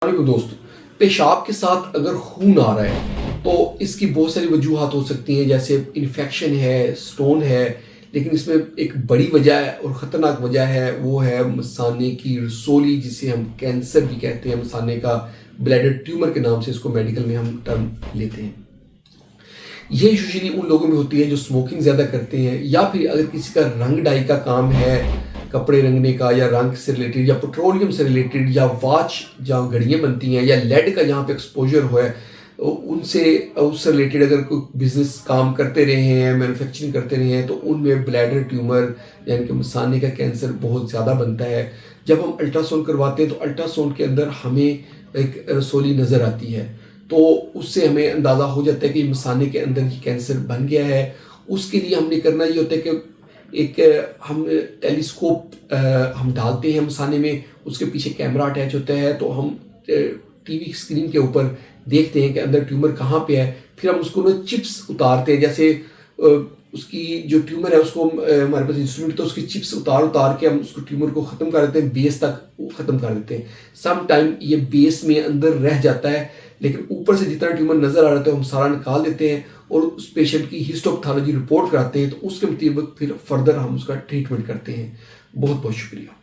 वालेकुम दोस्त। पेशाब के साथ अगर खून आ रहा है तो इसकी बहुत सारी वजूहात हो सकती हैं, जैसे इन्फेक्शन है, स्टोन है। लेकिन इसमें एक बड़ी वजह है और ख़तरनाक वजह है, वो है मसाने की रसोली, जिसे हम कैंसर भी कहते हैं। मसाने का ब्लैडर ट्यूमर के नाम से इसको मेडिकल में हम टर्म लेते हैं। ये यूजुअली उन लोगों में होती है जो स्मोकिंग ज़्यादा करते हैं, या फिर अगर किसी का रंग डाई का काम है, कपड़े रंगने का, या रंग से रिलेटेड, या पेट्रोलियम से रिलेटेड, या वॉच जहाँ घड़ियाँ बनती हैं, या लेड का जहाँ पे एक्सपोजर हुआ है उनसे उससे रिलेटेड अगर कोई बिजनेस काम करते रहे हैं, मैन्युफैक्चरिंग करते रहे हैं, तो उनमें ब्लैडर ट्यूमर यानी कि मसाने का कैंसर बहुत ज़्यादा बनता है। जब हम अल्ट्रासाउंड करवाते हैं तो अल्ट्रासाउंड के अंदर हमें एक रसोली नज़र आती है, तो उससे हमें अंदाज़ा हो जाता है कि मसाने के अंदर ये कैंसर बन गया है। उसके लिए हमने करना ये होता है कि हम टेलीस्कोप हम डालते हैं मसाने में, उसके पीछे कैमरा अटैच होता है, तो हम टीवी स्क्रीन के ऊपर देखते हैं कि अंदर ट्यूमर कहाँ पे है। फिर हम उसको ना चिप्स उतारते हैं, जैसे उसकी जो ट्यूमर है उसको हमारे पास इंस्ट्रूमेंट, तो उसकी चिप्स उतार उतार के हम उसको ट्यूमर को ख़त्म कर देते हैं, बेस तक ख़त्म कर देते हैं। सम टाइम ये बेस में अंदर रह जाता है, लेकिन ऊपर से जितना ट्यूमर नज़र आ रहा है हम सारा निकाल देते हैं और उस पेशेंट की हिस्टोपैथोलॉजी रिपोर्ट कराते हैं, तो उसके मुताबिक फिर फर्दर हम उसका ट्रीटमेंट करते हैं। बहुत बहुत शुक्रिया।